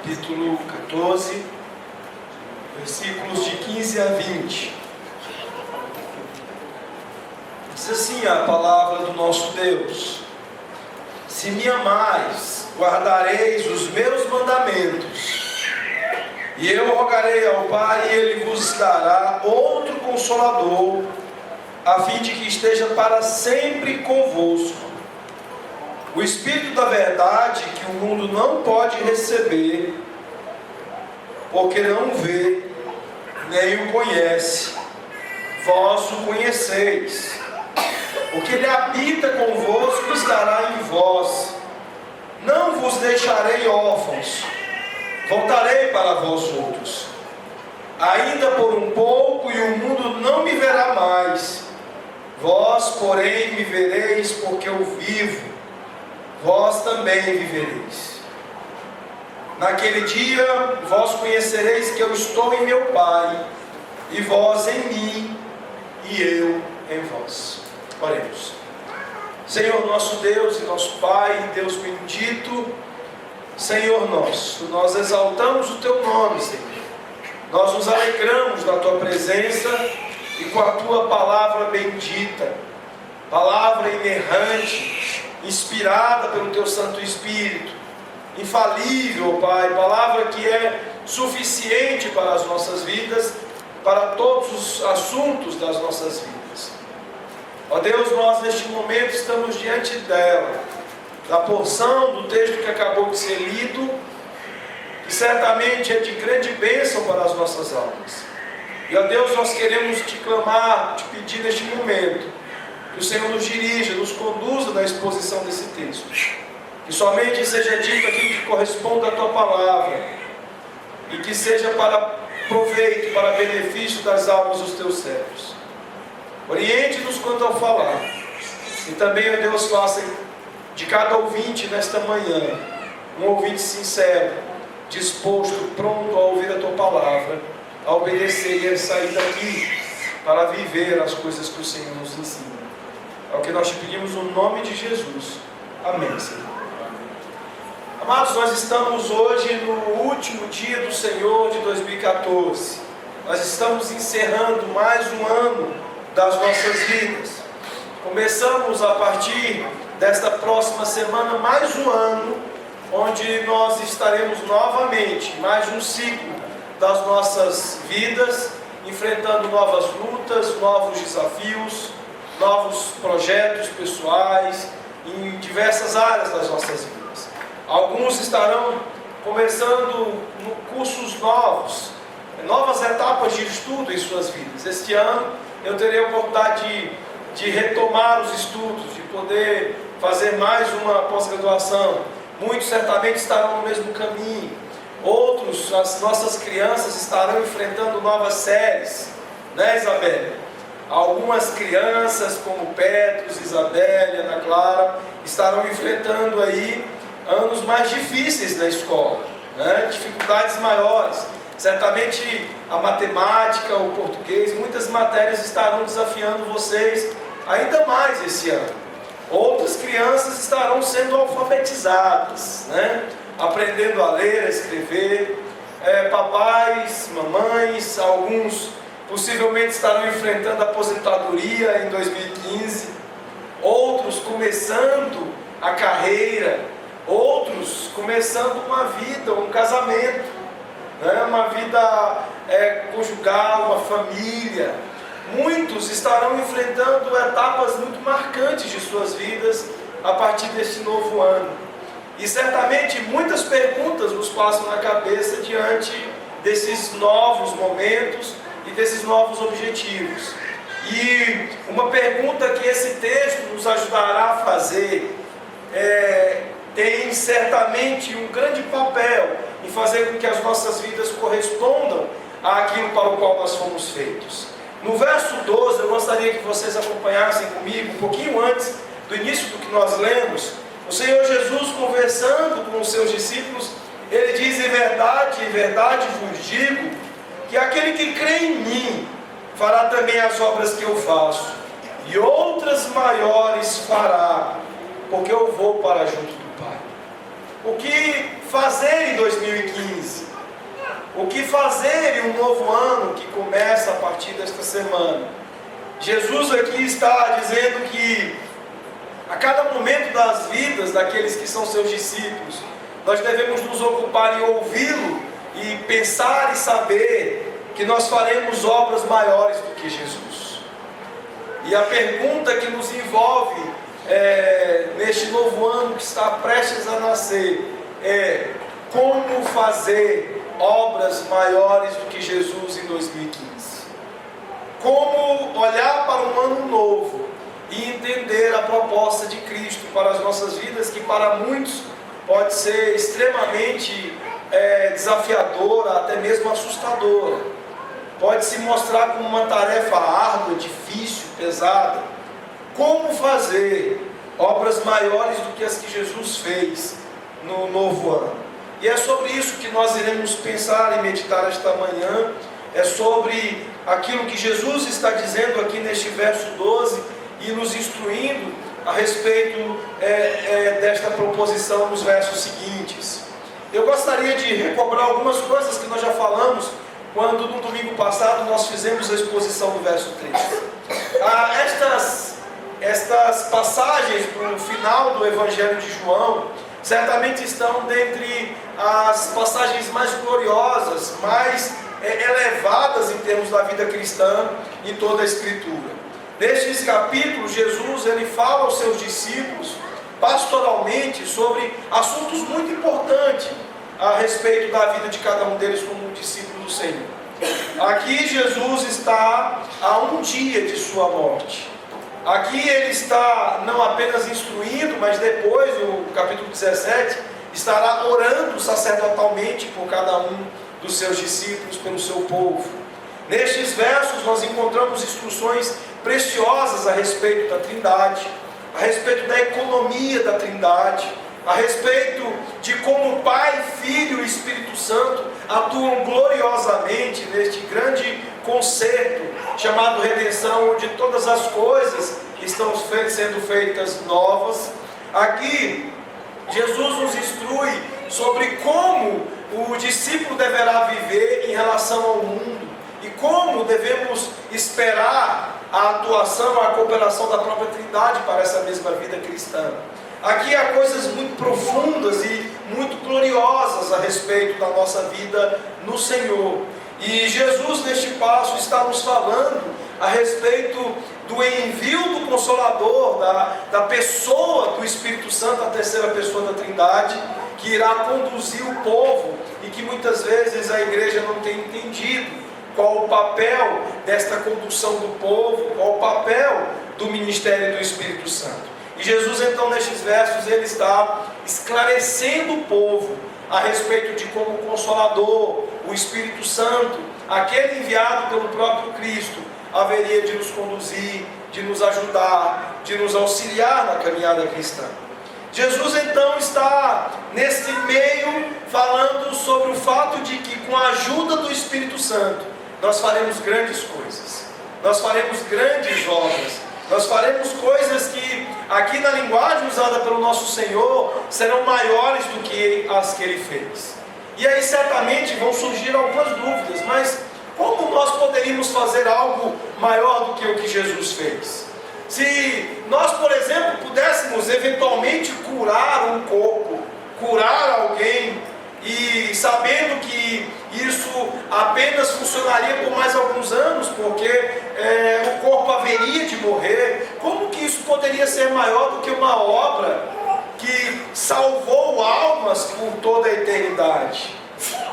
capítulo 14, versículos de 15 a 20. Diz assim a palavra do nosso Deus: se me amais, guardareis os meus mandamentos, e eu rogarei ao Pai, e Ele vos dará outro Consolador, a fim de que esteja para sempre convosco. O Espírito da verdade, que o mundo não pode receber, porque não vê, nem o conhece. Vós o conheceis, porque Ele habita convosco e estará em vós. Não vos deixarei órfãos, voltarei para vós outros. Ainda por um pouco, e o mundo não me verá mais. Vós, porém, me vereis, porque eu vivo. Vós também vivereis. Naquele dia, vós conhecereis que eu estou em meu Pai, e vós em mim, e eu em vós. Oremos. Senhor nosso Deus e nosso Pai, Deus bendito, Senhor nosso, nós exaltamos o Teu nome, Senhor. Nós nos alegramos na Tua presença e com a Tua palavra bendita, palavra inerrante, inspirada pelo Teu Santo Espírito, infalível, Pai, palavra que é suficiente para as nossas vidas, para todos os assuntos das nossas vidas. Ó Deus, nós neste momento estamos diante dela, da porção do texto que acabou de ser lido, que certamente é de grande bênção para as nossas almas. E ó Deus, nós queremos te clamar, te pedir neste momento, que o Senhor nos dirija, nos conduza na exposição desse texto. Que somente seja dito aquilo que corresponde à Tua palavra. E que seja para proveito, para benefício das almas dos Teus servos. Oriente-nos quanto ao falar. E também, ó Deus, faça de cada ouvinte nesta manhã um ouvinte sincero, disposto, pronto a ouvir a Tua palavra, a obedecer e a sair daqui para viver as coisas que o Senhor nos ensina. É o que nós te pedimos no nome de Jesus. Amém, Senhor. Amados, nós estamos hoje no último dia do Senhor de 2014. Nós estamos encerrando mais um ano das nossas vidas. Começamos a partir desta próxima semana mais um ano, onde nós estaremos novamente, mais um ciclo das nossas vidas, enfrentando novas lutas, novos desafios, novos projetos pessoais, em diversas áreas das nossas vidas. Alguns estarão começando cursos novos, novas etapas de estudo em suas vidas. Este ano eu terei a oportunidade de retomar os estudos, de poder fazer mais uma pós-graduação. Muitos certamente estarão no mesmo caminho. Outros, as nossas crianças, estarão enfrentando novas séries, né, Isabelle? Algumas crianças, como Petros, Isabelle, Ana Clara, estarão enfrentando aí anos mais difíceis da escola, né? Dificuldades maiores. Certamente a matemática, o português, muitas matérias estarão desafiando vocês ainda mais esse ano. Outras crianças estarão sendo alfabetizadas, né? Aprendendo a ler, a escrever. Papais, mamães, alguns possivelmente estarão enfrentando a aposentadoria em 2015, outros começando a carreira, outros começando uma vida, um casamento, né? Uma vida conjugal, uma família. Muitos estarão enfrentando etapas muito marcantes de suas vidas a partir deste novo ano. E certamente muitas perguntas nos passam na cabeça diante desses novos momentos e desses novos objetivos. E uma pergunta que esse texto nos ajudará a fazer tem certamente um grande papel em fazer com que as nossas vidas correspondam àquilo para o qual nós fomos feitos. No verso 12, eu gostaria que vocês acompanhassem comigo, um pouquinho antes do início do que nós lemos, o Senhor Jesus conversando com os seus discípulos, Ele diz: em verdade vos digo, que aquele que crê em mim, fará também as obras que eu faço, e outras maiores fará, porque eu vou para junto do Pai. O que fazer em 2015? O que fazer em um novo ano que começa a partir desta semana? Jesus aqui está dizendo que a cada momento das vidas daqueles que são seus discípulos, nós devemos nos ocupar em ouvi-lo e pensar e saber que nós faremos obras maiores do que Jesus. E a pergunta que nos envolve neste novo ano que está prestes a nascer é: como fazer obras maiores do que Jesus em 2015? Como olhar para um ano novo e entender a proposta de Cristo para as nossas vidas, que para muitos pode ser extremamente desafiadora, até mesmo assustadora. Pode se mostrar como uma tarefa árdua, difícil, pesada. Como fazer obras maiores do que as que Jesus fez no novo ano? E é sobre isso que nós iremos pensar e meditar esta manhã. É sobre aquilo que Jesus está dizendo aqui neste verso 12 e nos instruindo a respeito desta proposição nos versos seguintes. Eu gostaria de recobrar algumas coisas que nós já falamos quando no domingo passado nós fizemos a exposição do verso 3. Estas passagens no final do Evangelho de João certamente estão dentre as passagens mais gloriosas, mais elevadas em termos da vida cristã em toda a Escritura. Nestes capítulos, Jesus ele fala aos seus discípulos pastoralmente sobre assuntos muito importantes a respeito da vida de cada um deles como discípulo do Senhor. Aqui Jesus está a um dia de sua morte. Aqui ele está não apenas instruindo, mas depois, no capítulo 17, estará orando sacerdotalmente por cada um dos seus discípulos, pelo seu povo. Nestes versos nós encontramos instruções preciosas a respeito da Trindade, a respeito da economia da Trindade, a respeito de como Pai, Filho e Espírito Santo atuam gloriosamente neste grande concerto chamado redenção, onde todas as coisas estão sendo feitas novas. Aqui Jesus nos instrui sobre como o discípulo deverá viver em relação ao mundo e como devemos esperar a atuação, a cooperação da própria Trindade para essa mesma vida cristã. Aqui há coisas muito profundas e muito gloriosas a respeito da nossa vida no Senhor. E Jesus neste passo está nos falando a respeito do envio do Consolador, da pessoa do Espírito Santo, a terceira pessoa da Trindade, que irá conduzir o povo e que muitas vezes a igreja não tem entendido qual o papel desta condução do povo, qual o papel do ministério do Espírito Santo. E Jesus então nestes versos ele está esclarecendo o povo a respeito de como o Consolador, o Espírito Santo, aquele enviado pelo próprio Cristo, haveria de nos conduzir, de nos ajudar, de nos auxiliar na caminhada cristã. Jesus então está nesse meio falando sobre o fato de que com a ajuda do Espírito Santo nós faremos grandes coisas, nós faremos grandes obras, nós faremos coisas que aqui na linguagem usada pelo nosso Senhor serão maiores do que as que Ele fez. E aí certamente vão surgir algumas dúvidas, mas como nós poderíamos fazer algo maior do que o que Jesus fez? Se nós, por exemplo, pudéssemos eventualmente curar um corpo, curar alguém, e sabendo que isso apenas funcionaria por mais alguns anos, porque o corpo haveria de morrer, como que isso poderia ser maior do que uma obra que salvou almas por toda a eternidade?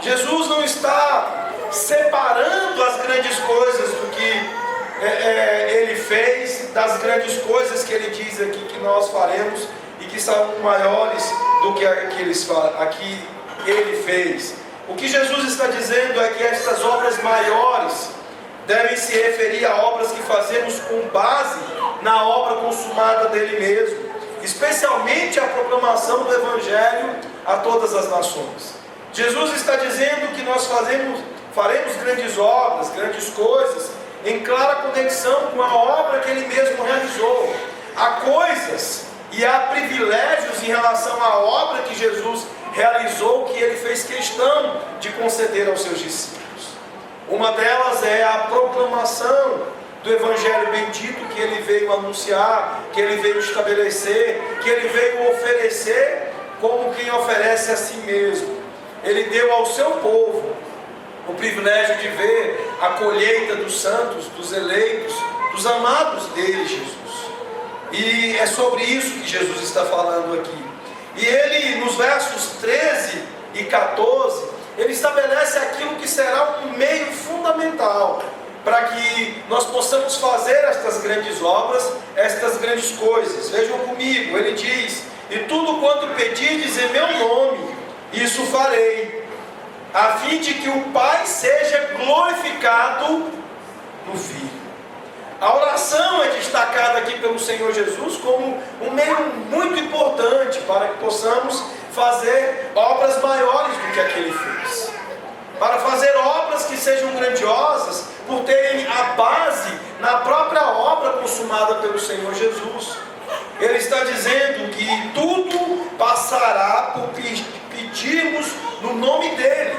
Jesus não está separando as grandes coisas do que Ele fez, das grandes coisas que Ele diz aqui que nós faremos e que são maiores do que aqui Ele fez. O que Jesus está dizendo é que estas obras maiores devem se referir a obras que fazemos com base na obra consumada dele mesmo, especialmente a proclamação do Evangelho a todas as nações. Jesus está dizendo que nós faremos grandes obras, grandes coisas, em clara conexão com a obra que Ele mesmo realizou. Há coisas e há privilégios em relação à obra que Jesus realizou, que ele fez questão de conceder aos seus discípulos. Uma delas é a proclamação do Evangelho bendito que ele veio anunciar, que ele veio estabelecer, que ele veio oferecer como quem oferece a si mesmo. Ele deu ao seu povo o privilégio de ver a colheita dos santos, dos eleitos, dos amados dele, Jesus. E é sobre isso que Jesus está falando aqui. E ele, nos versos 13 e 14, ele estabelece aquilo que será um meio fundamental para que nós possamos fazer estas grandes obras, estas grandes coisas. Vejam comigo, ele diz: e tudo quanto pedirdes em meu nome, isso farei, a fim de que o Pai seja glorificado no Filho. A oração é destacada aqui pelo Senhor Jesus como um meio muito importante para que possamos fazer obras maiores do que a que Ele fez. Para fazer obras que sejam grandiosas, por terem a base na própria obra consumada pelo Senhor Jesus. Ele está dizendo que tudo passará por pedirmos no nome dEle,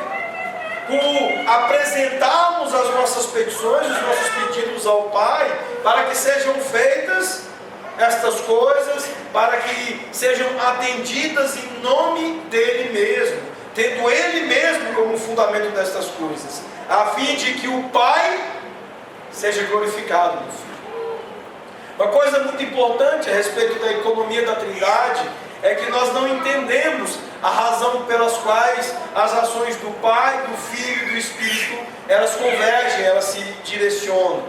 por apresentarmos as nossas petições, os nossos pedidos ao Pai, para que sejam feitas estas coisas, para que sejam atendidas em nome dEle mesmo, tendo Ele mesmo como fundamento destas coisas, a fim de que o Pai seja glorificado no Filho. Uma coisa muito importante a respeito da economia da Trindade é que nós não entendemos a razão pelas quais as ações do Pai, do Filho e do Espírito, elas convergem, elas se direcionam.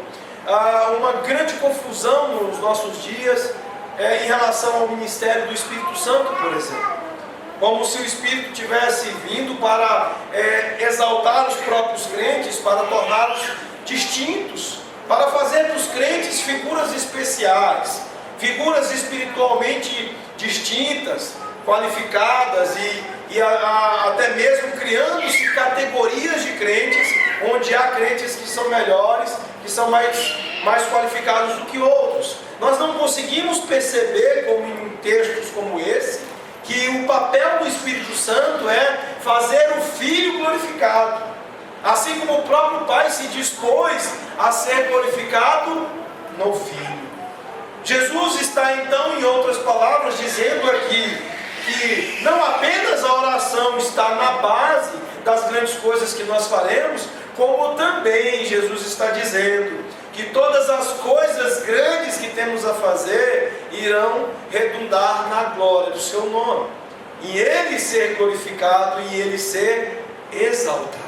Há uma grande confusão nos nossos dias em relação ao ministério do Espírito Santo, por exemplo. Como se o Espírito tivesse vindo para exaltar os próprios crentes, para torná-los distintos, para fazer dos crentes figuras especiais, figuras espiritualmente distintas, qualificadas e até mesmo criando-se categorias de crentes, onde há crentes que são melhores, que são mais qualificados do que outros. Nós não conseguimos perceber, como em textos como esse, que o papel do Espírito Santo é fazer o Filho glorificado, assim como o próprio Pai se dispôs a ser glorificado no Filho. Jesus está então, em outras palavras, dizendo aqui que não apenas a oração está na base das grandes coisas que nós faremos, como também Jesus está dizendo que todas as coisas grandes que temos a fazer irão redundar na glória do seu nome, e Ele ser glorificado e Ele ser exaltado.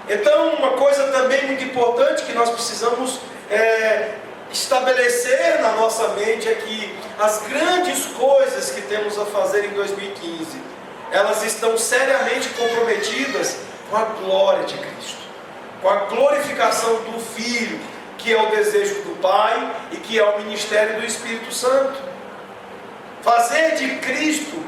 Então, uma coisa também muito importante que nós precisamos estabelecer na nossa mente é que as grandes coisas que temos a fazer em 2015, elas estão seriamente comprometidas com a glória de Cristo, com a glorificação do Filho, que é o desejo do Pai e que é o ministério do Espírito Santo. Fazer de Cristo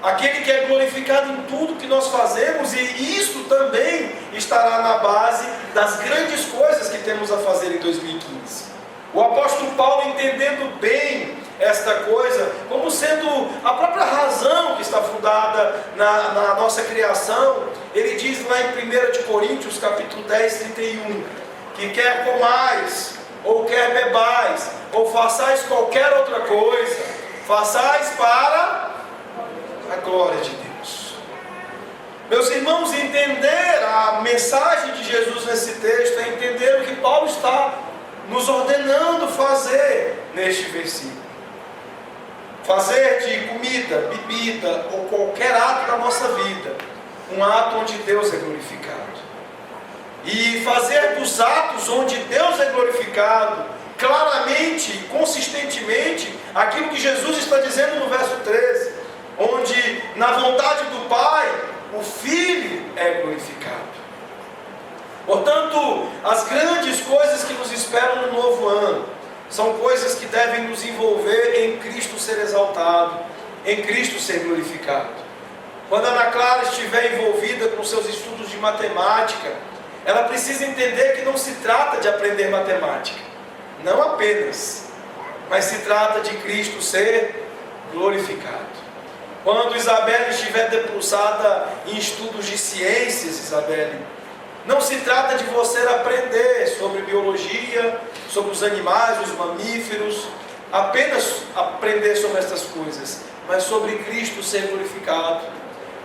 aquele que é glorificado em tudo que nós fazemos, e isso também estará na base das grandes coisas que temos a fazer em 2015. O apóstolo Paulo, entendendo bem esta coisa, como sendo a própria razão que está fundada na nossa criação, ele diz lá em 1 Coríntios, capítulo 10, 31, que quer comais, ou quer bebais, ou façais qualquer outra coisa, façais para a glória de Deus. Meus irmãos, entender a mensagem de Jesus nesse texto é entender o que Paulo está nos ordenando fazer neste versículo. Fazer de comida, bebida ou qualquer ato da nossa vida um ato onde Deus é glorificado, e fazer dos atos onde Deus é glorificado claramente, consistentemente, aquilo que Jesus está dizendo no verso 13, onde na vontade do Pai o Filho é glorificado. Portanto, as grandes coisas que nos esperam no novo ano são coisas que devem nos envolver em Cristo ser exaltado, em Cristo ser glorificado. Quando a Ana Clara estiver envolvida com seus estudos de matemática, ela precisa entender que não se trata de aprender matemática, não apenas, mas se trata de Cristo ser glorificado. Quando Isabelle estiver debruçada em estudos de ciências, Isabelle, não se trata de você aprender sobre biologia, sobre os animais, os mamíferos, apenas aprender sobre essas coisas, mas sobre Cristo ser glorificado.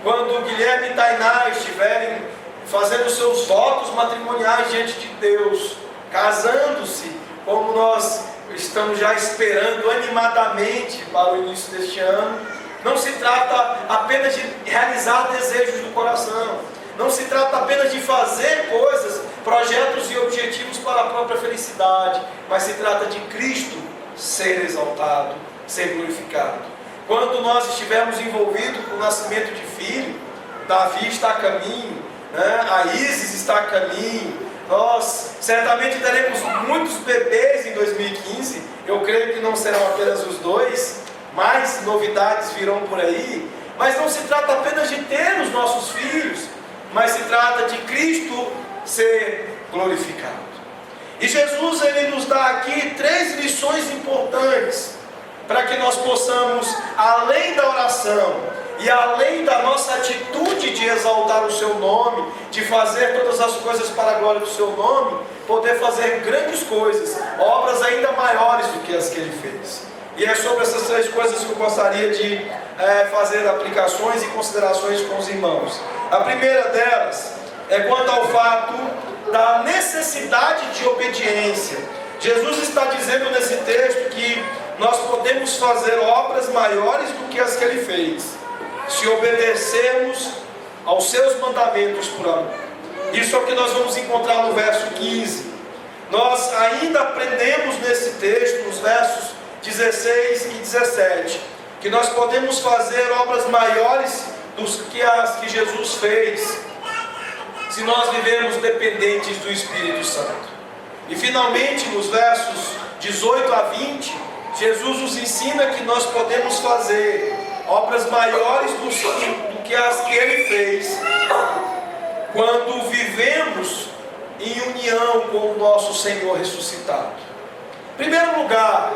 Quando Guilherme e Tainá estiverem fazendo seus votos matrimoniais diante de Deus, casando-se, como nós estamos já esperando animadamente para o início deste ano, não se trata apenas de realizar desejos do coração, não se trata apenas de fazer coisas, projetos e objetivos para a própria felicidade, mas se trata de Cristo ser exaltado, ser glorificado. Quando nós estivermos envolvidos com o nascimento de filho, Davi está a caminho, a Isis está a caminho, nós certamente teremos muitos bebês em 2015, eu creio que não serão apenas os dois, mais novidades virão por aí, mas não se trata apenas de ter os nossos filhos, mas se trata de Cristo ser glorificado. E Jesus, ele nos dá aqui 3 lições importantes, para que nós possamos, além da oração, e além da nossa atitude de exaltar o seu nome, de fazer todas as coisas para a glória do seu nome, poder fazer grandes coisas, obras ainda maiores do que as que ele fez. E é sobre essas 3 coisas que eu gostaria de fazer aplicações e considerações com os irmãos. A primeira delas é quanto ao fato da necessidade de obediência. Jesus está dizendo nesse texto que nós podemos fazer obras maiores do que as que ele fez, se obedecermos aos seus mandamentos por amor. Isso é o que nós vamos encontrar no verso 15. Nós ainda aprendemos nesse texto, nos versos 16 e 17, que nós podemos fazer obras maiores do que as que Jesus fez, se nós vivemos dependentes do Espírito Santo. E finalmente, nos versos 18 a 20, Jesus nos ensina que nós podemos fazer obras maiores do que as que ele fez, quando vivemos em união com o nosso Senhor ressuscitado. Em primeiro lugar,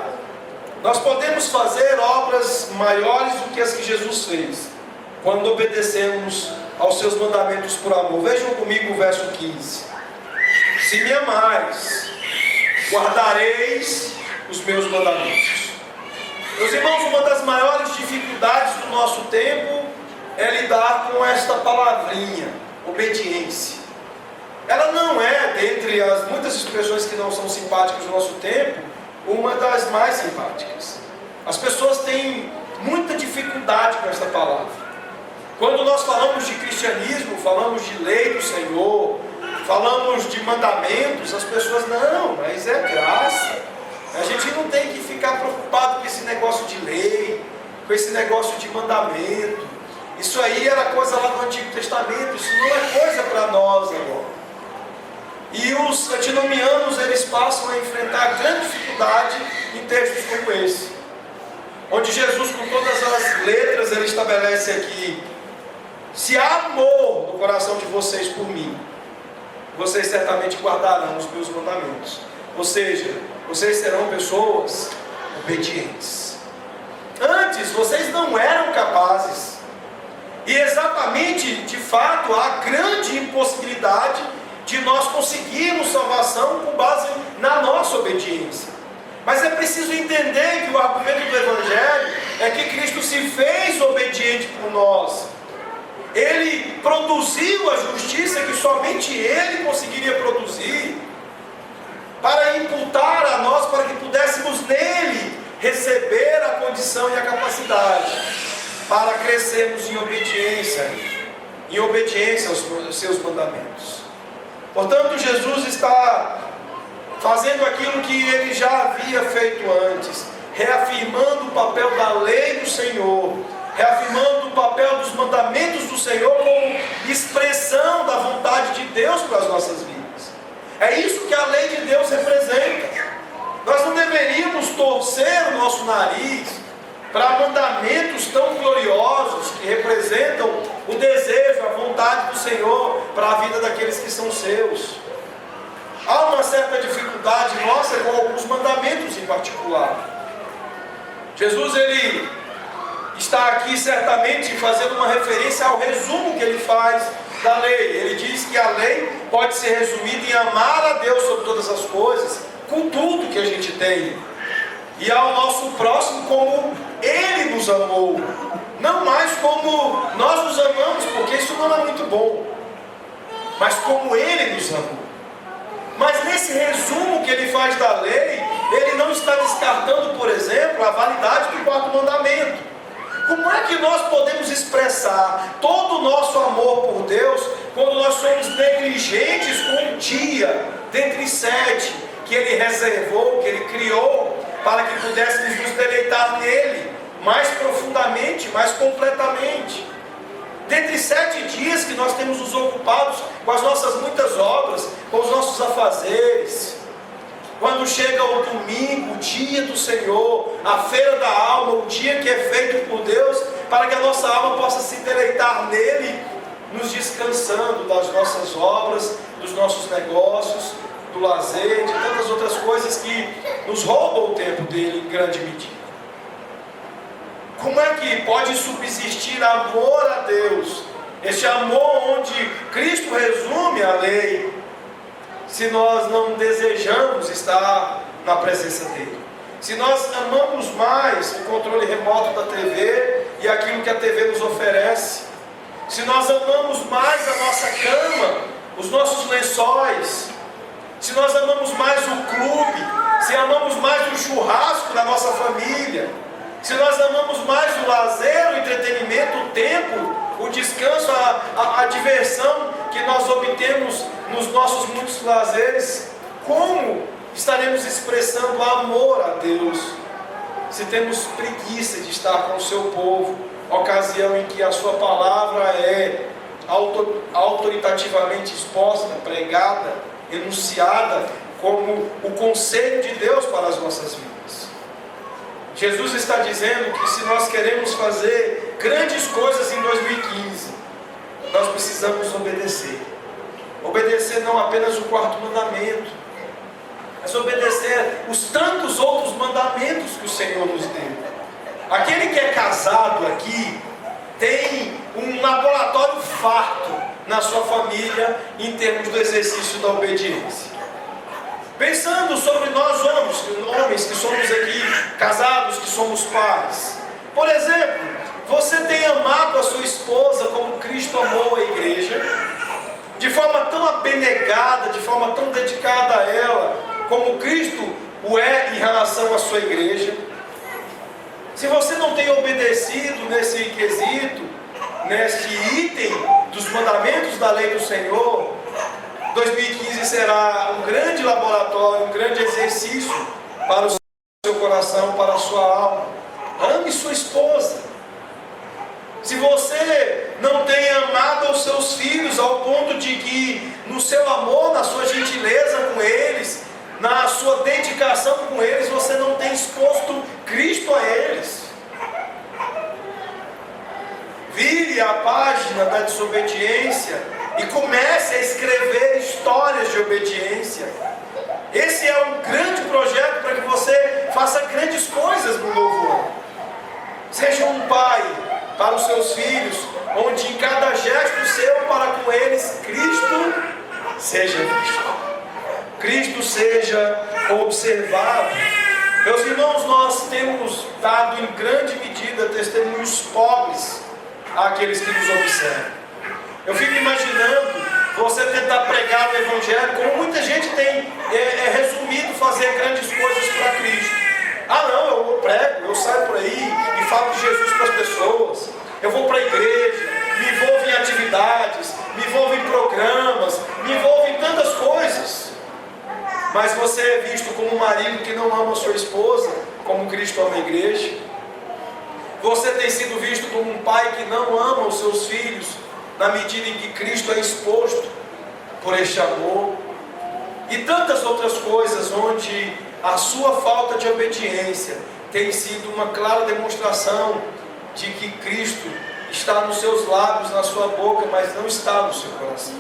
nós podemos fazer obras maiores do que as que Jesus fez, quando obedecemos aos seus mandamentos por amor. Vejam comigo o verso 15. Se me amais, guardareis os meus mandamentos. Meus irmãos, uma das maiores dificuldades do nosso tempo é lidar com esta palavrinha, obediência. Ela não é, dentre as muitas expressões que não são simpáticas do nosso tempo, uma das mais simpáticas. As pessoas têm muita dificuldade com esta palavra. Quando nós falamos de cristianismo, falamos de lei do Senhor, falamos de mandamentos, as pessoas, não, mas é graça. A gente não tem que ficar preocupado com esse negócio de lei, com esse negócio de mandamento. Isso aí era coisa lá do Antigo Testamento, isso não é coisa para nós agora. E os antinomianos, eles passam a enfrentar grande dificuldade em textos como esse, onde Jesus, com todas as letras, ele estabelece aqui: se há amor no coração de vocês por mim, vocês certamente guardarão os meus mandamentos. Ou seja, vocês serão pessoas obedientes. Antes, vocês não eram capazes. E exatamente, de fato, há grande impossibilidade de nós conseguirmos salvação com base na nossa obediência. Mas é preciso entender que o argumento do Evangelho é que Cristo se fez obediente por nós. Ele produziu a justiça que somente Ele conseguiria produzir, para imputar a nós, para que pudéssemos nele receber a condição e a capacidade para crescermos em obediência aos seus mandamentos. Portanto, Jesus está fazendo aquilo que ele já havia feito antes, reafirmando o papel da lei do Senhor, reafirmando o papel dos mandamentos do Senhor como expressão da vontade de Deus para as nossas vidas. É isso que a lei de Deus representa. Nós não deveríamos torcer o nosso nariz para mandamentos tão gloriosos que representam o desejo, a vontade do Senhor para a vida daqueles que são seus. Há uma certa dificuldade nossa com alguns mandamentos em particular. Jesus, ele está aqui certamente fazendo uma referência ao resumo que ele faz da lei. Ele diz que a lei pode ser resumida em amar a Deus sobre todas as coisas, com tudo que a gente tem, e ao nosso próximo como Ele nos amou, não mais como nós nos amamos, porque isso não é muito bom, mas como Ele nos amou. Mas nesse resumo que ele faz da lei, ele não está descartando, por exemplo, a validade do quarto mandamento. Como é que nós podemos expressar todo o nosso amor por Deus quando nós somos negligentes com um dia dentre 7 que Ele reservou, que Ele criou, para que pudéssemos nos deleitar nele mais profundamente, mais completamente? Dentre 7 dias que nós temos nos ocupados com as nossas muitas obras, com os nossos afazeres, quando chega o domingo, o dia do Senhor, a feira da alma, o dia que é feito por Deus, para que a nossa alma possa se deleitar nele, nos descansando das nossas obras, dos nossos negócios, do lazer, de tantas outras coisas que nos roubam o tempo dele em grande medida. Como é que pode subsistir amor a Deus, este amor onde Cristo resume a lei, se nós não desejamos estar na presença dele? Se nós amamos mais o controle remoto da TV e aquilo que a TV nos oferece, se nós amamos mais a nossa cama, os nossos lençóis, se nós amamos mais o clube, se amamos mais o churrasco da nossa família, se nós amamos mais o lazer, o entretenimento, o tempo, o descanso, a diversão que nós obtemos nos nossos muitos lazeres, como estaremos expressando amor a Deus se temos preguiça de estar com o seu povo, ocasião em que a sua palavra é autoritativamente exposta, pregada, enunciada como o conselho de Deus para as nossas vidas? Jesus está dizendo que se nós queremos fazer grandes coisas em 2015, nós precisamos obedecer. Obedecer não apenas o quarto mandamento, mas obedecer os tantos outros mandamentos que o Senhor nos deu. Aquele que é casado aqui tem um laboratório farto na sua família em termos do exercício da obediência. Pensando sobre nós homens que somos aqui casados, que somos pais. Por exemplo, você tem amado a sua esposa como Cristo amou a igreja, de forma tão abnegada, de forma tão dedicada a ela, como Cristo o é em relação à sua igreja? Se você não tem obedecido nesse quesito, nesse item dos mandamentos da lei do Senhor, 2015 será um grande laboratório, um grande exercício para o seu coração, para a sua alma. Ame sua esposa. Se você não tem amado os seus filhos ao ponto de que no seu amor, na sua gentileza com eles, na sua dedicação com eles, você não tem exposto Cristo a eles, vire a página da desobediência e comece a escrever histórias de obediência. Esse é um grande projeto para que você faça grandes coisas no novo ano. Seja um pai para os seus filhos, onde em cada gesto seu para com eles, Cristo seja visto, Cristo seja observado. Meus irmãos, nós temos dado em grande medida testemunhos pobres àqueles que nos observam. Eu fico imaginando você tentar pregar o Evangelho, como muita gente tem resumido fazer grandes coisas para Cristo. Ah não, eu prego, eu saio por aí e falo de Jesus para as pessoas. Eu vou para a igreja, me envolvo em atividades, me envolvo em programas, me envolvo em tantas coisas. Mas você é visto como um marido que não ama a sua esposa, como Cristo ama a igreja. Você tem sido visto como um pai que não ama os seus filhos, na medida em que Cristo é exposto por este amor. E tantas outras coisas onde a sua falta de obediência tem sido uma clara demonstração de que Cristo está nos seus lábios, na sua boca, mas não está no seu coração.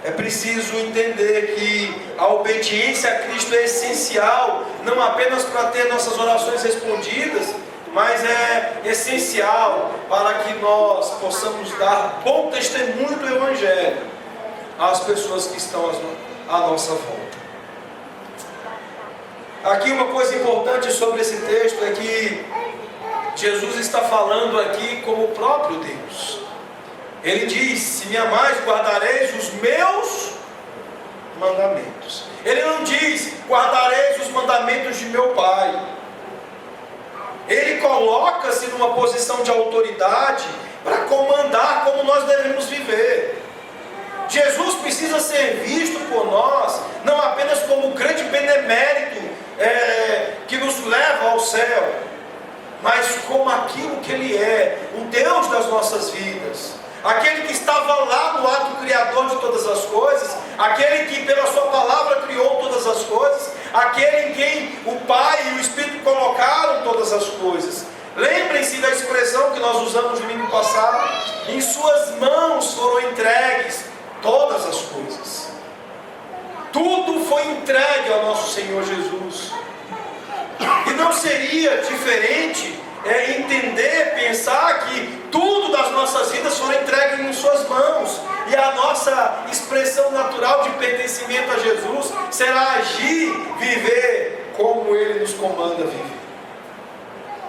É preciso entender que a obediência a Cristo é essencial, não apenas para ter nossas orações respondidas, mas é essencial para que nós possamos dar bom testemunho do Evangelho às pessoas que estão à nossa volta. Aqui uma coisa importante sobre esse texto é que Jesus está falando aqui como o próprio Deus. Ele diz: se me amais, guardareis os meus mandamentos. Ele não diz: guardareis os mandamentos de meu Pai. Ele coloca-se numa posição de autoridade para comandar como nós devemos viver. Jesus precisa ser visto por nós não apenas como o grande benemérito que nos leva ao céu, mas como aquilo que Ele é, o Deus das nossas vidas, aquele que estava lá no ato criador de todas as coisas, aquele que pela sua palavra criou todas as coisas, aquele em quem o Pai e o Espírito colocaram todas as coisas. Lembrem-se da expressão que nós usamos no domingo passado: em suas mãos foram entregues todas as coisas. Tudo foi entregue ao nosso Senhor Jesus. E não seria diferente entender, pensar que tudo das nossas vidas foram entregues em suas mãos, e a nossa expressão natural de pertencimento a Jesus será agir, viver como Ele nos comanda viver.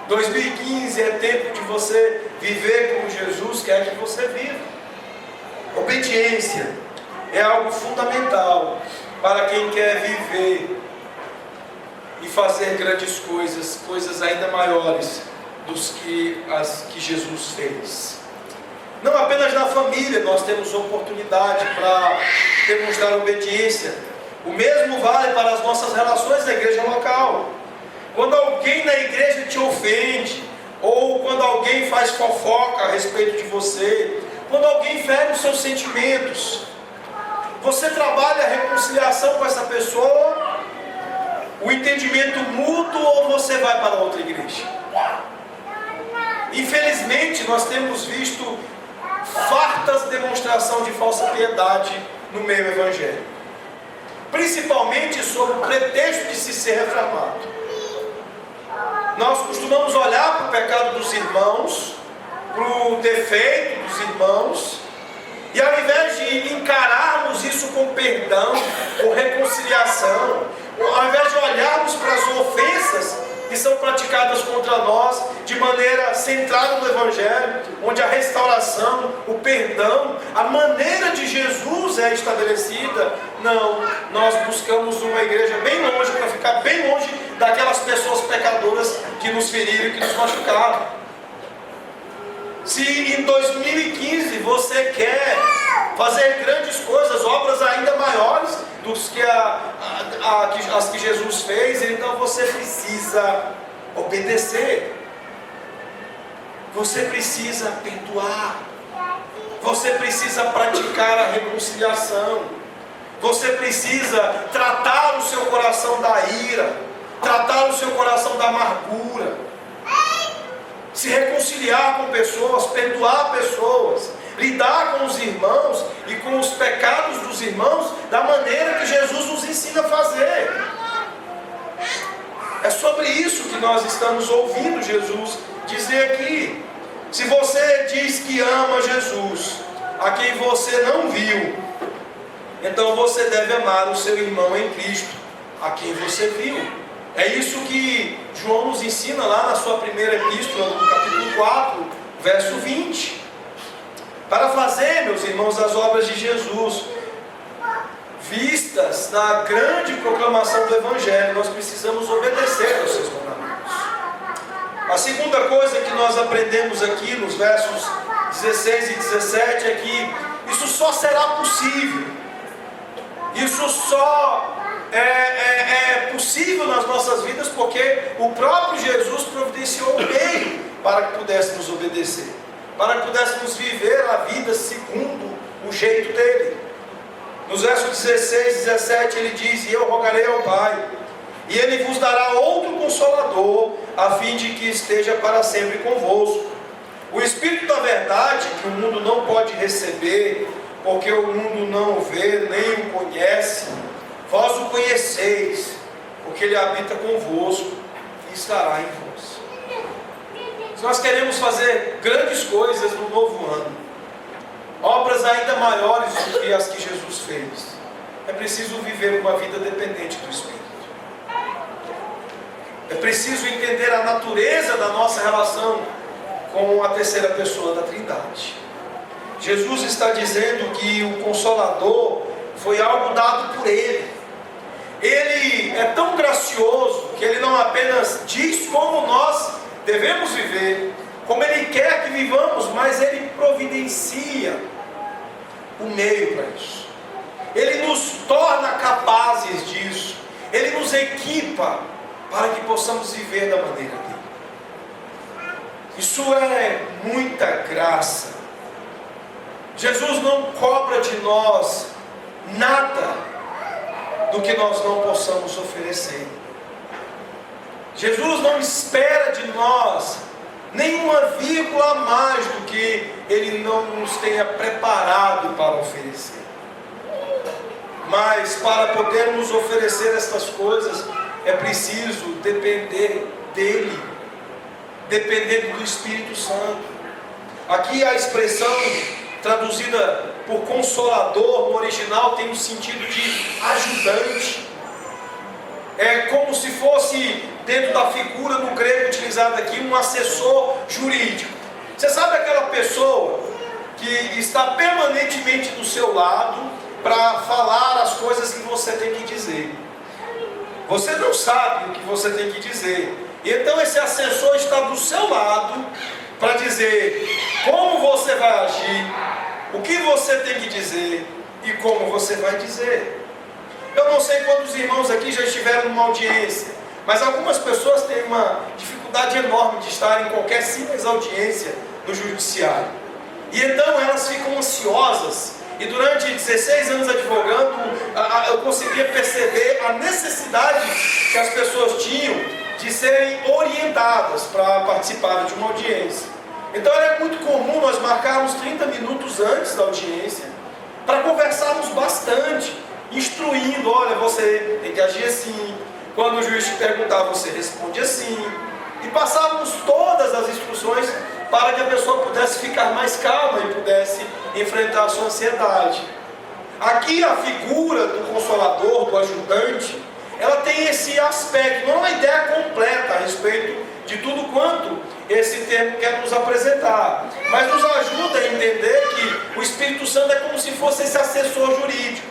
2015 é tempo de você viver como Jesus quer que você viva. Obediência é algo fundamental para quem quer viver e fazer grandes coisas, coisas ainda maiores dos que as que Jesus fez. Não apenas na família nós temos oportunidade para demonstrar obediência. O mesmo vale para as nossas relações na igreja local. Quando alguém na igreja te ofende, ou quando alguém faz fofoca a respeito de você, quando alguém fere os seus sentimentos, você trabalha a reconciliação com essa pessoa, o entendimento mútuo, ou você vai para outra igreja? Infelizmente nós temos visto fartas demonstração de falsa piedade no meio evangélico, principalmente sob o pretexto de se ser reformado. Nós costumamos olhar para o pecado dos irmãos, para o defeito dos irmãos, e ao invés de encararmos isso com perdão, com reconciliação, ao invés de olharmos para as ofensas que são praticadas contra nós de maneira centrada no Evangelho, onde a restauração, o perdão, a maneira de Jesus é estabelecida, não, nós buscamos uma igreja bem longe, para ficar bem longe daquelas pessoas pecadoras que nos feriram e que nos machucaram. Se em 2015 você quer fazer grandes coisas, obras ainda maiores dos que as que Jesus fez, então você precisa obedecer. Você precisa perdoar. Você precisa praticar a reconciliação. Você precisa tratar o seu coração da ira, tratar o seu coração da amargura, se reconciliar com pessoas, perdoar pessoas, lidar com os irmãos e com os pecados dos irmãos da maneira que Jesus nos ensina a fazer. É sobre isso que nós estamos ouvindo Jesus dizer aqui. Se você diz que ama Jesus, a quem você não viu, então você deve amar o seu irmão em Cristo, a quem você viu. É isso que João nos ensina lá na sua primeira epístola, no capítulo 4, verso 20. Para fazer, meus irmãos, as obras de Jesus, vistas na grande proclamação do Evangelho, nós precisamos obedecer aos seus mandamentos. A segunda coisa que nós aprendemos aqui nos versos 16 e 17 é que isso só será possível, isso só é possível nas nossas vidas porque o próprio Jesus providenciou o meio para que pudéssemos obedecer, para que pudéssemos viver a vida segundo o jeito dele. Nos versos 16 e 17 ele diz: e eu rogarei ao Pai, e ele vos dará outro Consolador, a fim de que esteja para sempre convosco, o Espírito da verdade, que o mundo não pode receber, porque o mundo não o vê, nem o conhece. Vós o conheceis, porque ele habita convosco e estará em vós. Se nós queremos fazer grandes coisas no novo ano, obras ainda maiores do que as que Jesus fez, é preciso viver uma vida dependente do Espírito. É preciso entender a natureza da nossa relação com a terceira pessoa da Trindade. Jesus está dizendo que o Consolador foi algo dado por Ele. Ele é tão gracioso que Ele não apenas diz como nós devemos viver, como Ele quer que vivamos, mas Ele providencia o meio para isso. Ele nos torna capazes disso. Ele nos equipa para que possamos viver da maneira dele. Isso é muita graça. Jesus não cobra de nós nada do que nós não possamos oferecer. Jesus não espera de nós nenhuma vírgula a mais do que Ele não nos tenha preparado para oferecer. Mas para podermos oferecer estas coisas, é preciso depender dEle, depender do Espírito Santo. Aqui a expressão traduzida por Consolador no original tem o sentido de ajudante. É como se fosse, dentro da figura no grego utilizada aqui, um assessor jurídico. Você sabe aquela pessoa que está permanentemente do seu lado para falar as coisas que você tem que dizer. Você não sabe o que você tem que dizer. E então esse assessor está do seu lado para dizer como você vai agir, o que você tem que dizer e como você vai dizer. Eu não sei quantos irmãos aqui já estiveram numa audiência, mas algumas pessoas têm uma dificuldade enorme de estar em qualquer simples audiência no judiciário. E então elas ficam ansiosas. E durante 16 anos advogando, eu conseguia perceber a necessidade que as pessoas tinham de serem orientadas para participarem de uma audiência. Então era muito comum nós marcarmos 30 minutos antes da audiência para conversarmos bastante, instruindo: olha, você tem que agir assim, quando o juiz te perguntar, você responde assim. E passávamos todas as instruções para que a pessoa pudesse ficar mais calma e pudesse enfrentar a sua ansiedade. Aqui a figura do Consolador, do ajudante, ela tem esse aspecto, não é uma ideia completa a respeito de tudo quanto esse termo quer nos apresentar, mas nos ajuda a entender que o Espírito Santo é como se fosse esse assessor jurídico,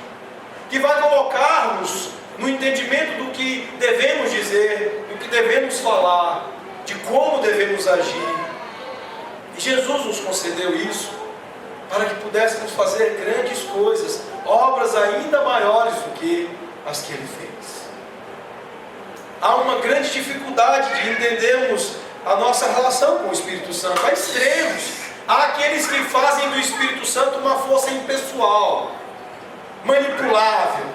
que vai colocar-nos no entendimento do que devemos dizer, do que devemos falar, de como devemos agir. E Jesus nos concedeu isso para que pudéssemos fazer grandes coisas, obras ainda maiores do que as que Ele fez. Há uma grande dificuldade de entendermos a nossa relação com o Espírito Santo. Há extremos. Há aqueles que fazem do Espírito Santo uma força impessoal, manipulável.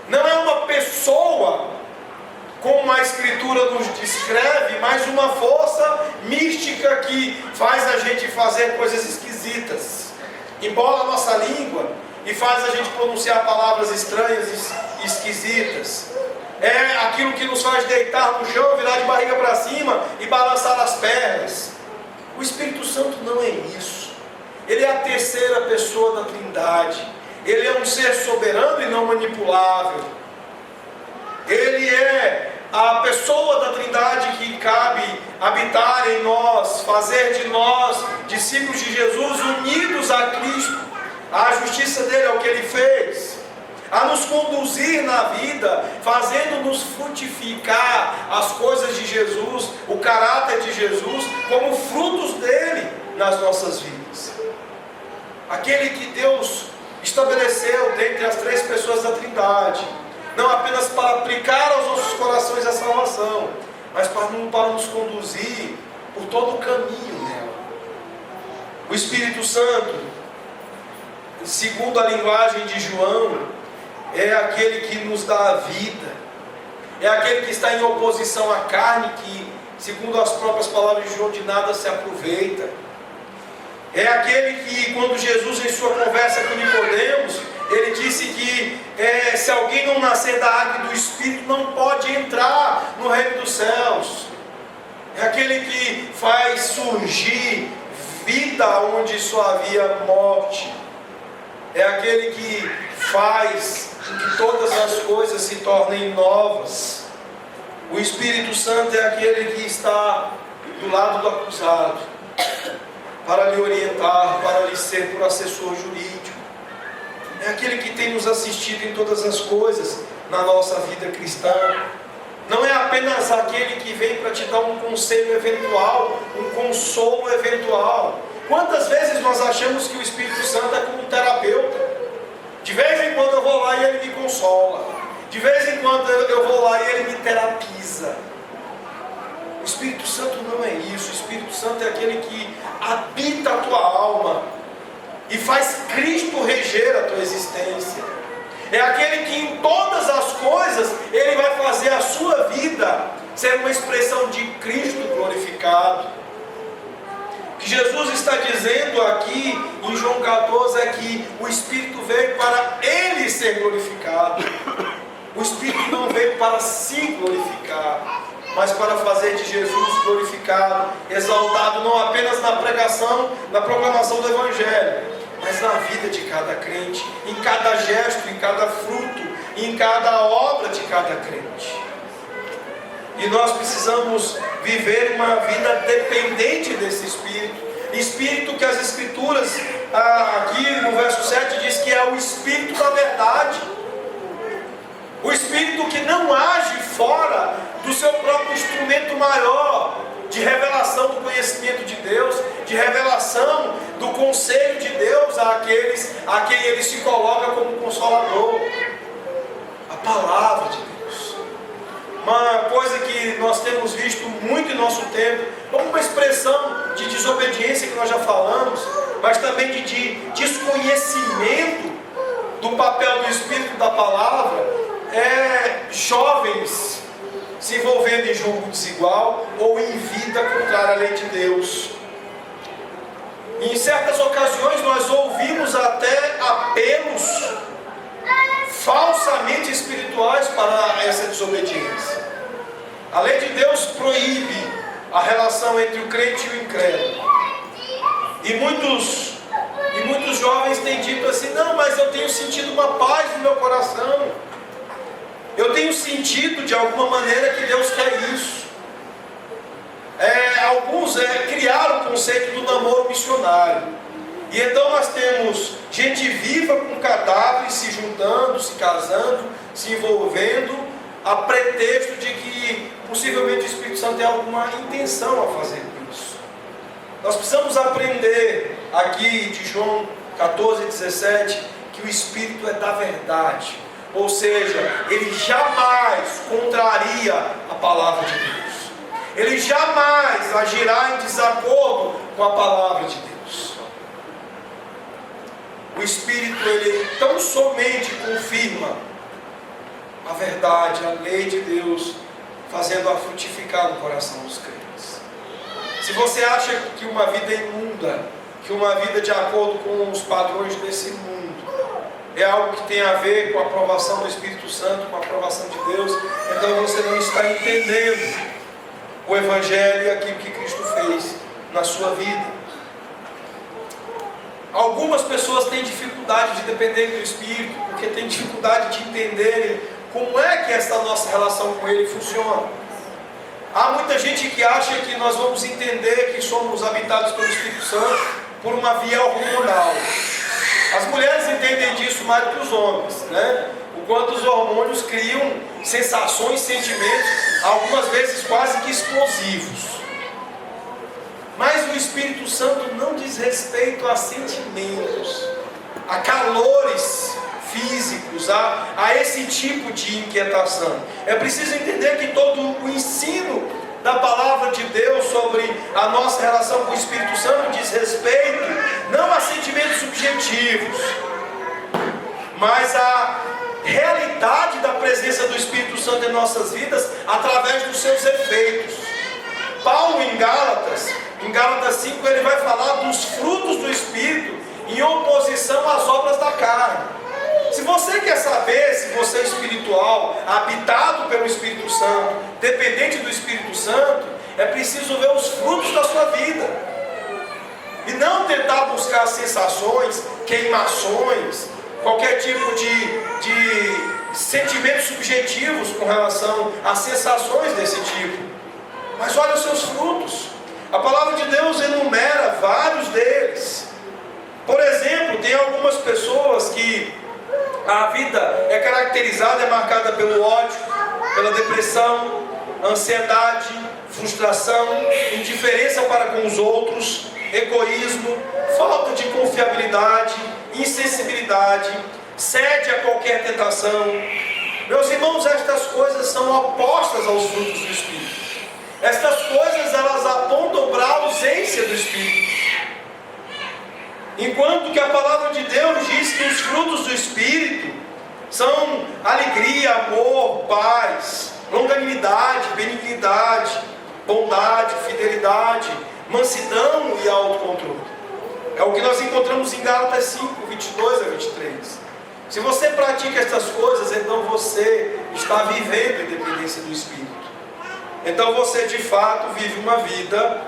Não é uma pessoa, como a Escritura nos descreve, mas uma força mística que faz a gente fazer coisas esquisitas, embola a nossa língua e faz a gente pronunciar palavras estranhas e esquisitas. É aquilo que nos faz deitar no chão, virar de barriga para cima e balançar as pernas. O Espírito Santo não é isso. Ele é a terceira pessoa da Trindade. Ele é um ser soberano e não manipulável. Ele é a pessoa da Trindade que cabe habitar em nós, fazer de nós discípulos de Jesus unidos a Cristo, a justiça dele é o que Ele fez, a nos conduzir na vida, fazendo-nos frutificar as coisas de Jesus, o caráter de Jesus, como frutos dele nas nossas vidas. Aquele que Deus estabeleceu dentre as três pessoas da Trindade, não apenas para aplicar aos nossos corações a salvação, mas para nos conduzir por todo o caminho nela. O Espírito Santo, segundo a linguagem de João, é aquele que nos dá a vida, é aquele que está em oposição à carne, que, segundo as próprias palavras de João, de nada se aproveita. É aquele que, quando Jesus, em sua conversa com Nicodemos, ele disse que se alguém não nascer da água e do Espírito, não pode entrar no reino dos céus. É aquele que faz surgir vida onde só havia morte. É aquele que faz com que todas as coisas se tornem novas. O Espírito Santo é aquele que está do lado do acusado, para lhe orientar, para lhe ser por assessor jurídico. É aquele que tem nos assistido em todas as coisas na nossa vida cristã. Não é apenas aquele que vem para te dar um conselho eventual, um consolo eventual. Quantas vezes nós achamos que o Espírito Santo é como um terapeuta? De vez em quando eu vou lá e ele me consola. De vez em quando eu vou lá e ele me terapiza. O Espírito Santo não é isso. O Espírito Santo é aquele que habita a tua alma e faz Cristo reger a tua existência. É aquele que em todas as coisas ele vai fazer a sua vida ser uma expressão de Cristo glorificado. O que Jesus está dizendo aqui em João 14 é que o Espírito veio para ele ser glorificado. O Espírito não veio para se glorificar, mas para fazer de Jesus glorificado, exaltado não apenas na pregação, na proclamação do Evangelho, mas na vida de cada crente, em cada gesto, em cada fruto, em cada obra de cada crente. E nós precisamos viver uma vida dependente desse Espírito. Espírito que as Escrituras, aqui no verso 7, diz que é o Espírito da verdade. O Espírito que não age fora do seu próprio instrumento maior de revelação do conhecimento de Deus, de revelação do conselho de Deus àqueles a quem ele se coloca como consolador. A palavra de Deus. Uma coisa que nós temos visto muito em nosso tempo, como uma expressão de desobediência que nós já falamos, mas também de desconhecimento do papel do Espírito da palavra, jovens se envolvendo em julgo desigual ou em vida contrária à lei de Deus. Em certas ocasiões nós ouvimos até apelos falsamente espirituais para essa desobediência. A lei de Deus proíbe a relação entre o crente e o incrédulo. E muitos jovens têm dito assim: não, mas eu tenho sentido uma paz no meu coração. Eu tenho sentido de alguma maneira que Deus quer isso. Alguns criaram o conceito do namoro missionário. E então nós temos gente viva com cadáveres se juntando, se casando, se envolvendo, a pretexto de que possivelmente o Espírito Santo tem alguma intenção a fazer isso. Nós precisamos aprender aqui de João 14, 17, que o Espírito é da verdade. Ou seja, ele jamais contraria a palavra de Deus. Ele jamais agirá em desacordo com a palavra de Deus. O Espírito, ele tão somente confirma a verdade, a lei de Deus, fazendo-a frutificar no coração dos crentes. Se você acha que uma vida imunda, que uma vida de acordo com os padrões desse mundo, é algo que tem a ver com a aprovação do Espírito Santo, com a aprovação de Deus, então você não está entendendo o Evangelho e aquilo que Cristo fez na sua vida. Algumas pessoas têm dificuldade de depender do Espírito, porque têm dificuldade de entenderem como é que essa nossa relação com Ele funciona. Há muita gente que acha que nós vamos entender que somos habitados pelo Espírito Santo por uma via hormonal. As mulheres entendem disso mais do que os homens, né? O quanto os hormônios criam sensações, sentimentos, algumas vezes quase que explosivos. Mas o Espírito Santo não diz respeito a sentimentos, a calores físicos, a esse tipo de inquietação. É preciso entender que todo o ensino da palavra de Deus sobre a nossa relação com o Espírito Santo diz respeito não a sentimentos subjetivos, mas a realidade da presença do Espírito Santo em nossas vidas através dos seus efeitos. Paulo em Gálatas 5, ele vai falar dos frutos do Espírito em oposição às obras da carne. Se você quer saber se você é espiritual, habitado pelo Espírito Santo, dependente do Espírito Santo, é preciso ver os frutos da sua vida. E não tentar buscar sensações, queimações, qualquer tipo de sentimentos subjetivos com relação a sensações desse tipo. Mas olha os seus frutos. A palavra de Deus enumera vários deles. Por exemplo, tem algumas pessoas que a vida é caracterizada, é marcada pelo ódio, pela depressão, ansiedade, frustração, indiferença para com os outros, egoísmo, falta de confiabilidade, insensibilidade, cede a qualquer tentação. Meus irmãos, estas coisas são opostas aos frutos do Espírito. Estas coisas, elas apontam para a ausência do Espírito. Enquanto que a palavra de Deus diz que os frutos do Espírito são alegria, amor, paz, longanimidade, benignidade, bondade, fidelidade, mansidão e autocontrole. É o que nós encontramos em Gálatas 5, 22 a 23. Se você pratica estas coisas, então você está vivendo em dependência do Espírito. Então você de fato vive uma vida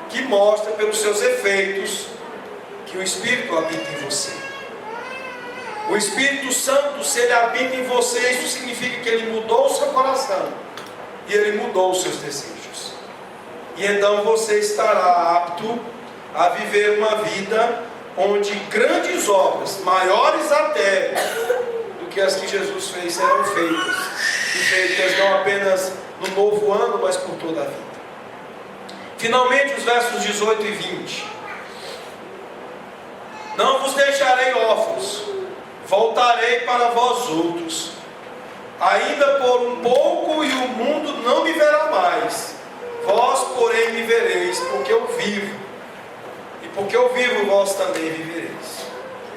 que mostra pelos seus efeitos que o Espírito habita em você. O Espírito Santo, se ele habita em você, isso significa que ele mudou o seu coração e ele mudou os seus desejos. E então você estará apto a viver uma vida onde grandes obras, maiores até do que as que Jesus fez, serão feitas. E feitas não apenas no novo ano, mas por toda a vida. Finalmente, os versos 18 e 20. Não vos deixarei órfãos, voltarei para vós outros. Ainda por um pouco e o mundo não me verá mais. Vós, porém, me vereis, porque eu vivo. E porque eu vivo, vós também vivereis.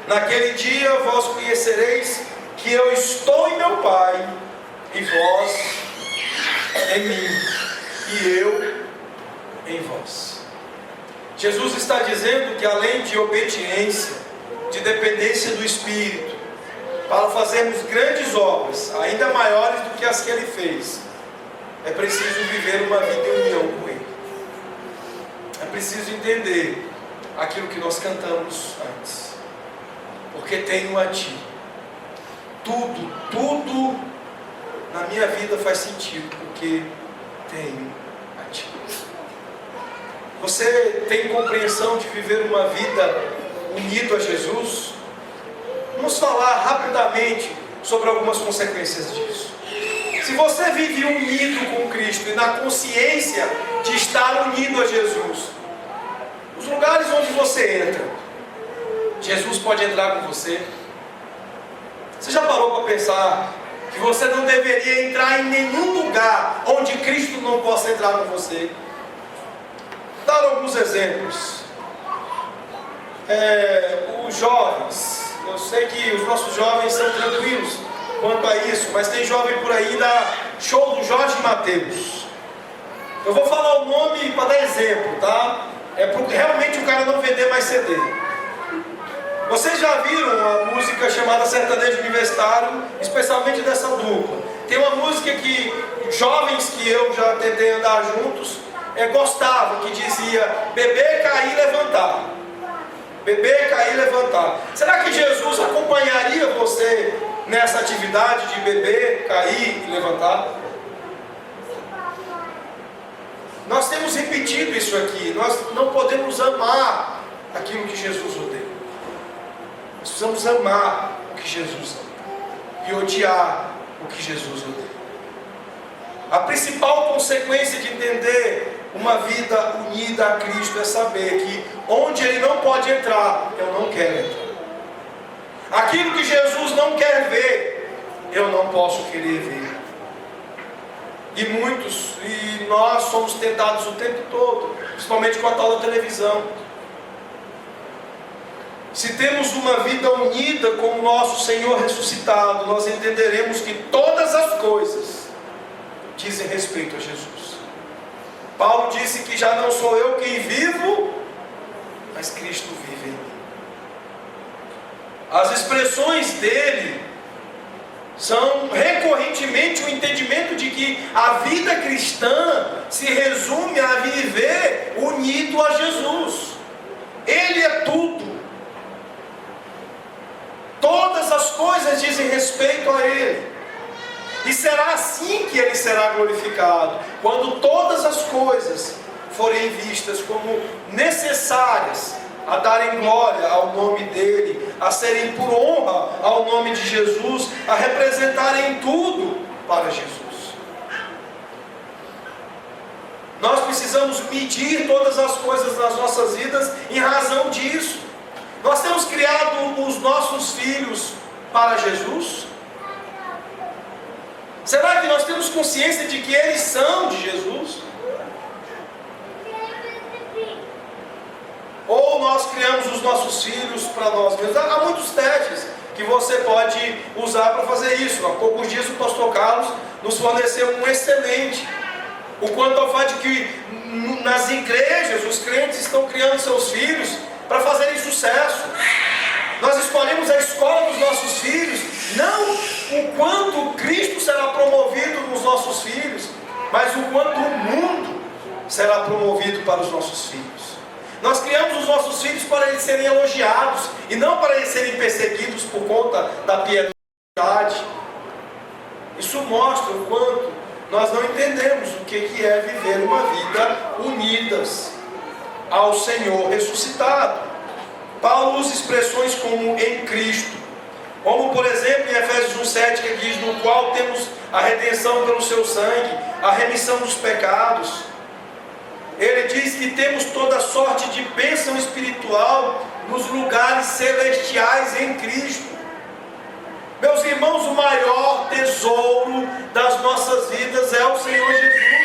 Naquele dia vós conhecereis que eu estou em meu Pai, e vós em mim, e eu em vós. Jesus está dizendo que além de obediência, de dependência do Espírito, para fazermos grandes obras, ainda maiores do que as que Ele fez, é preciso viver uma vida em união com Ele. É preciso entender aquilo que nós cantamos antes. Porque tenho a Ti. Tudo na minha vida faz sentido, porque tenho a Ti. Você tem compreensão de viver uma vida unido a Jesus? Vamos falar rapidamente sobre algumas consequências disso. Se você vive unido com Cristo e na consciência de estar unido a Jesus, os lugares onde você entra, Jesus pode entrar com você. Você já parou para pensar que você não deveria entrar em nenhum lugar onde Cristo não possa entrar com você? Vou dar alguns exemplos. Os jovens, eu sei que os nossos jovens são tranquilos quanto a isso, mas tem jovem por aí da show do Jorge Mateus. Eu vou falar o nome para dar exemplo, tá? É porque realmente o cara não vender mais CD. Vocês já viram uma música chamada Sertanejo Universitário, especialmente dessa dupla? Tem uma música que jovens que eu já tentei andar juntos gostavam, que dizia: beber, cair, levantar. Beber, cair, levantar. Será que Jesus acompanharia você nessa atividade de beber, cair e levantar? Nós temos repetido isso aqui. Nós não podemos amar aquilo que Jesus odeia. Nós precisamos amar o que Jesus ama e odiar o que Jesus odeia. A principal consequência de entender uma vida unida a Cristo é saber que onde Ele não pode entrar, eu não quero entrar. Aquilo que Jesus não quer ver, eu não posso querer ver. E nós somos tentados o tempo todo, principalmente com a tal da televisão. Se temos uma vida unida com o nosso Senhor ressuscitado, nós entenderemos que todas as coisas dizem respeito a Jesus. Paulo disse que já não sou eu quem vivo, mas Cristo vive em mim. As expressões dele são recorrentemente o entendimento de que a vida cristã se resume a viver unido a Jesus. Ele é tudo. Todas as coisas dizem respeito a Ele. E será assim que Ele será glorificado, quando todas as coisas forem vistas como necessárias a darem glória ao nome dEle, a serem por honra ao nome de Jesus, a representarem tudo para Jesus. Nós precisamos medir todas as coisas nas nossas vidas em razão disso. Nós temos criado os nossos filhos para Jesus? Será que nós temos consciência de que eles são de Jesus? Ou nós criamos os nossos filhos para nós mesmos? Há muitos testes que você pode usar para fazer isso. Há poucos dias o pastor Carlos nos forneceu um excelente. O quanto ao fato de que nas igrejas os crentes estão criando seus filhos para fazerem sucesso. Nós escolhemos a escola dos nossos filhos, não o quanto Cristo será promovido nos nossos filhos, mas o quanto o mundo será promovido para os nossos filhos. Nós criamos os nossos filhos para eles serem elogiados e não para eles serem perseguidos por conta da piedade. Isso mostra o quanto nós não entendemos o que é viver uma vida unidas ao Senhor ressuscitado. Paulo usa expressões como em Cristo, como por exemplo em Efésios 1,7 que diz: no qual temos a redenção pelo seu sangue, a remissão dos pecados. Ele diz que temos toda sorte de bênção espiritual nos lugares celestiais em Cristo. Meus irmãos, o maior tesouro das nossas vidas é o Senhor Jesus.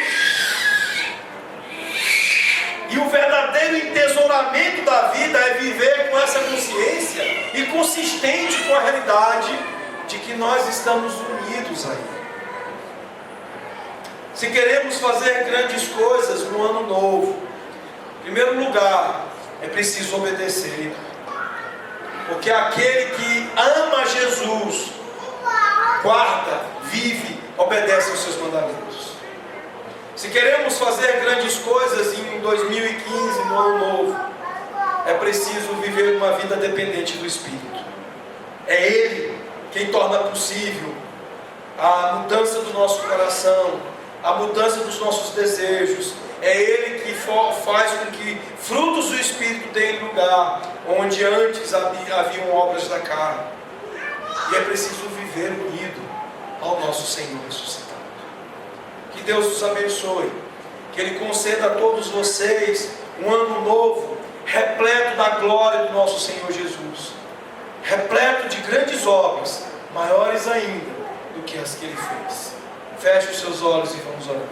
E o verdadeiro entesouramento da vida é viver com essa consciência e consistente com a realidade de que nós estamos unidos a Ele. Se queremos fazer grandes coisas no ano novo, em primeiro lugar, é preciso obedecer. Porque aquele que ama Jesus, guarda, vive, obedece aos seus mandamentos. Se queremos fazer grandes coisas em 2015, no ano novo, é preciso viver uma vida dependente do Espírito. É Ele quem torna possível a mudança do nosso coração, a mudança dos nossos desejos. É Ele que faz com que frutos do Espírito deem lugar onde antes haviam obras da carne. E é preciso viver unido ao nosso Senhor ressuscitado. Que Deus os abençoe, que Ele conceda a todos vocês um ano novo, repleto da glória do nosso Senhor Jesus, repleto de grandes obras, maiores ainda do que as que Ele fez. Feche os seus olhos e vamos orar.